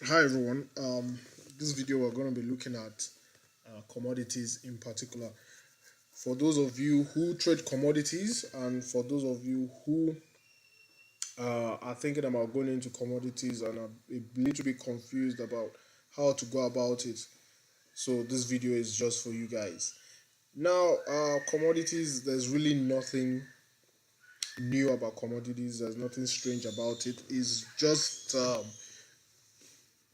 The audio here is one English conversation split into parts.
Hi everyone. This video we're going to be looking at commodities in particular. For those of you who trade commodities, and for those of you who are thinking about going into commodities and are a little bit confused about how to go about it, so this video is just for you guys. Now, commodities, there's really nothing new about commodities. There's nothing strange about it. It's just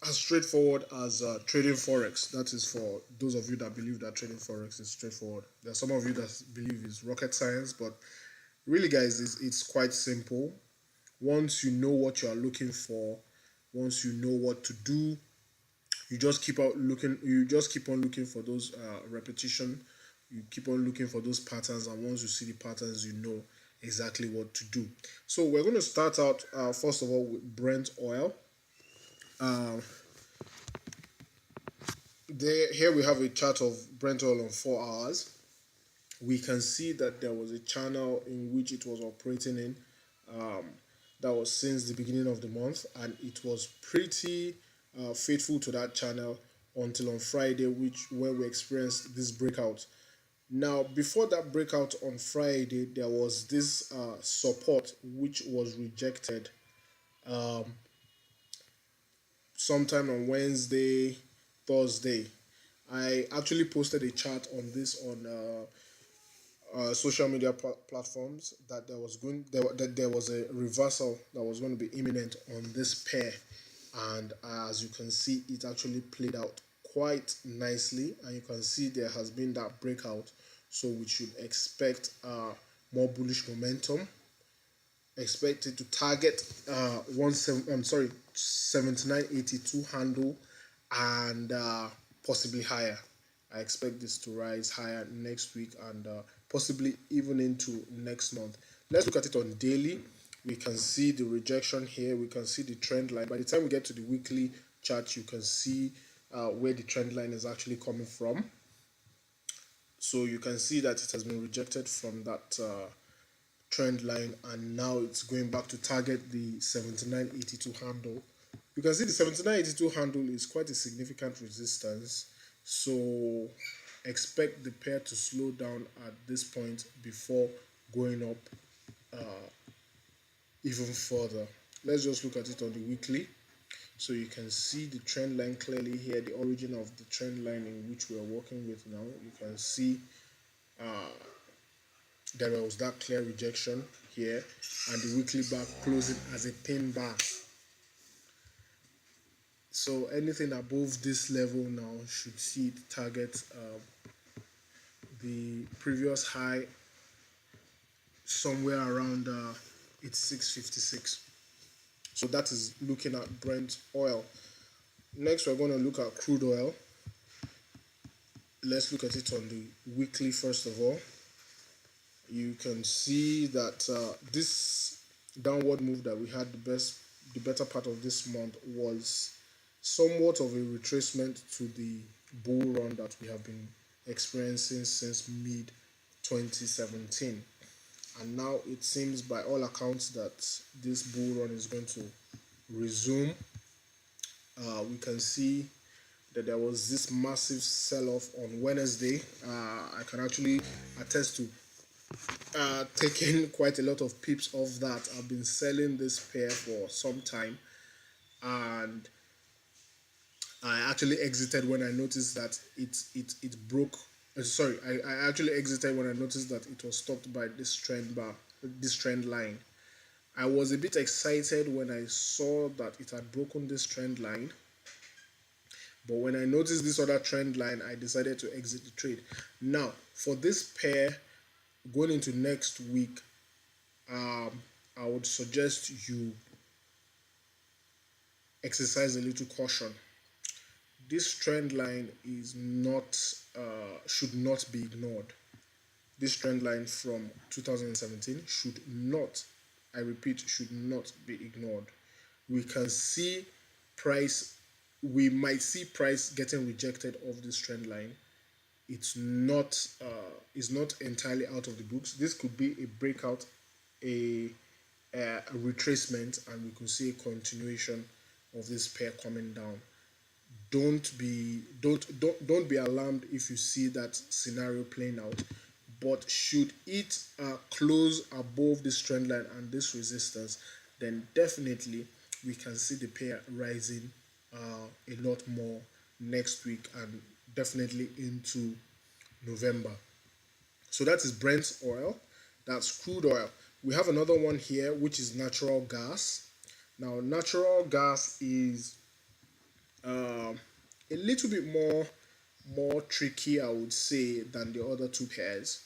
as straightforward as trading forex. That is for those of you that believe that trading forex is straightforward. There are some of you that believe it's rocket science, but really, guys, it's quite simple. Once you know what you are looking for, once you know what to do, you just keep out looking. You just keep on looking for those repetition. You keep on looking for those patterns, and once you see the patterns, you know exactly what to do. So we're going to start out first of all with Brent oil. Uh, Here we have a chart of Brent oil on 4 hours. We can see that there was a channel in which it was operating in. Um, that was since the beginning of the month, and it was pretty faithful to that channel until on Friday, which where we experienced this breakout. Now, before that breakout on Friday, there was this support which was rejected um, sometime on Wednesday, Thursday. I actually posted a chart on this on social media platforms that there was a reversal that was going to be imminent on this pair, and as you can see, it actually played out quite nicely, and you can see there has been that breakout. So we should expect more bullish momentum. Expect it to target 79.82 handle and possibly higher. I expect this to rise higher next week and possibly even into next month. Let's look at it on daily. We can see the rejection here. We can see the trend line. By the time we get to the weekly chart, you can see where the trend line is actually coming from. So you can see that it has been rejected from that trend line, and now it's going back to target the 79.82 handle. You can see the 79.82 handle is quite a significant resistance, so expect the pair to slow down at this point before going up even further. Let's just look at it on the weekly. So you can see the trend line clearly here, the origin of the trend line in which we are working with now. You can see there was that clear rejection here, and the weekly bar closing as a thin bar. So anything above this level now should see it target the previous high somewhere around it's 656. So that is looking at Brent oil. Next, we're going to look at crude oil. Let's look at it on the weekly first of all. You can see that this downward move that we had the better part of this month was somewhat of a retracement to the bull run that we have been experiencing since mid 2017, and now it seems by all accounts that this bull run is going to resume. We can see that there was this massive sell-off on Wednesday. I can actually attest to taking quite a lot of pips off that. I've been selling this pair for some time, and I actually exited when I noticed that it broke. Sorry, I actually exited when I noticed that it was stopped by this trend bar, this trend line. I was a bit excited when I saw that it had broken this trend line, but when I noticed this other trend line, I decided to exit the trade. Now, for this pair going into next week, I would suggest you exercise a little caution. This trend line is not should not be ignored. This trend line from 2017 should not, I repeat, should not be ignored. We can see price, we might see price getting rejected off this trend line. It's not entirely out of the books. This could be a breakout, a retracement, and we could see a continuation of this pair coming down. Don't be alarmed if you see that scenario playing out, but should it close above this trend line and this resistance, then definitely we can see the pair rising a lot more next week and definitely into November. So that is Brent oil, that's crude oil. We have another one here which is natural gas. Now natural gas is a little bit more tricky, I would say, than the other two pairs.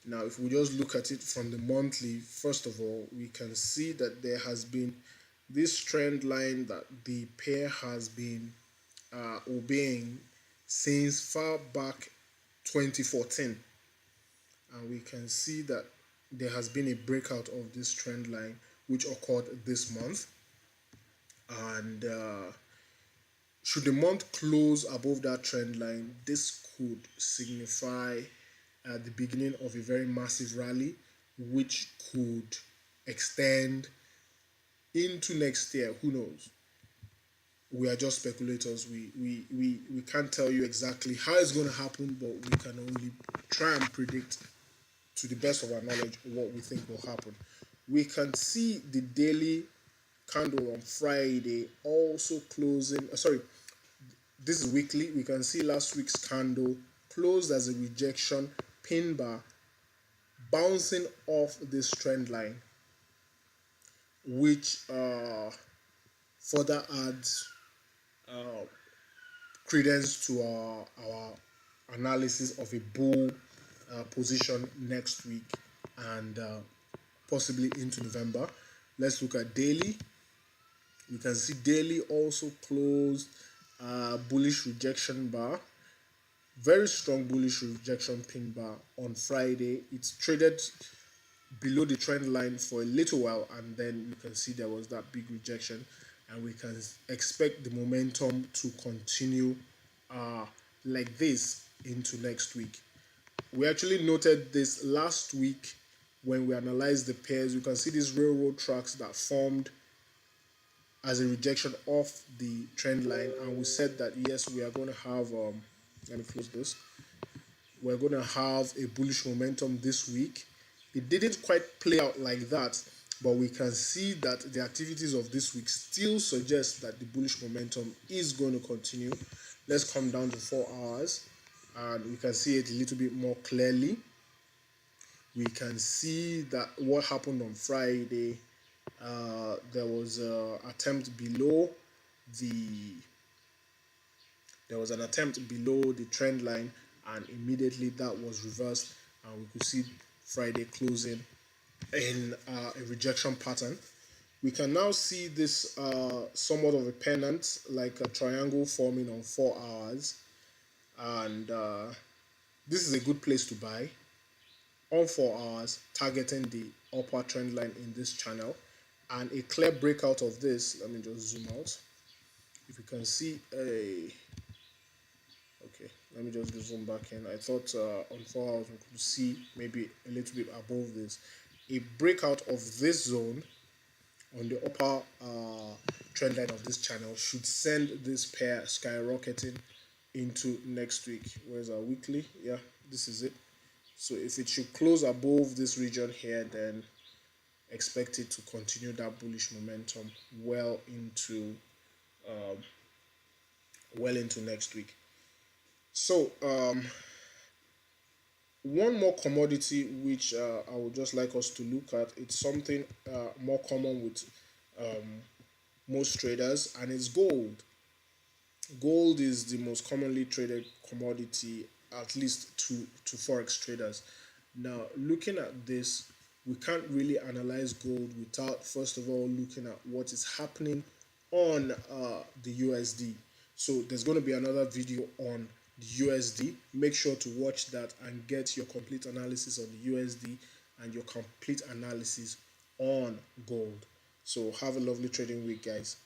Now, if we just look at it from the monthly, first of all, we can see that there has been this trend line that the pair has been obeying since far back 2014, and we can see that there has been a breakout of this trend line which occurred this month, and should the month close above that trend line, this could signify the beginning of a very massive rally, which could extend into next year. Who knows? We are just speculators. We can't tell you exactly how it's going to happen, but we can only try and predict to the best of our knowledge what we think will happen. We can see the daily candle on Friday also closing. Sorry, this is weekly. We can see last week's candle closed as a rejection pin bar, bouncing off this trend line, which further adds credence to our analysis of a bull position next week and possibly into November. Let's look at daily. You can see daily also closed bullish rejection bar, very strong bullish rejection pin bar on Friday. It's traded below the trend line for a little while, and then you can see there was that big rejection, and we can expect the momentum to continue like this into next week. We actually noted this last week when we analyzed the pairs. You can see these railroad tracks that formed as a rejection off the trend line, and we said that yes, we are going to have let me close this, we're going to have a bullish momentum this week. It didn't quite play out like that, but we can see that the activities of this week still suggest that the bullish momentum is going to continue. Let's come down to 4 hours and we can see it a little bit more clearly. We can see that what happened on Friday, there was an attempt below the trend line, and immediately that was reversed, and we could see Friday closing in a rejection pattern. We can now see this somewhat of a pennant, like a triangle forming on 4 hours, and this is a good place to buy on 4 hours, targeting the upper trend line in this channel, and a clear breakout of this. Let me just zoom out. If you can see a okay, let me just zoom back in. I thought on 4 hours we could see maybe a little bit above this. A breakout of this zone on the upper trend line of this channel should send this pair skyrocketing into next week. Where's our weekly? Yeah, this is it. So if it should close above this region here, then expect it to continue that bullish momentum well into next week. So one more commodity which I would just like us to look at. It's something more common with most traders, and it's gold. Gold is the most commonly traded commodity, at least to forex traders. Now, looking at this, we can't really analyze gold without first of all looking at what is happening on the USD. So there's going to be another video on the USD. Make sure to watch that and get your complete analysis on the USD and your complete analysis on gold. So have a lovely trading week, guys.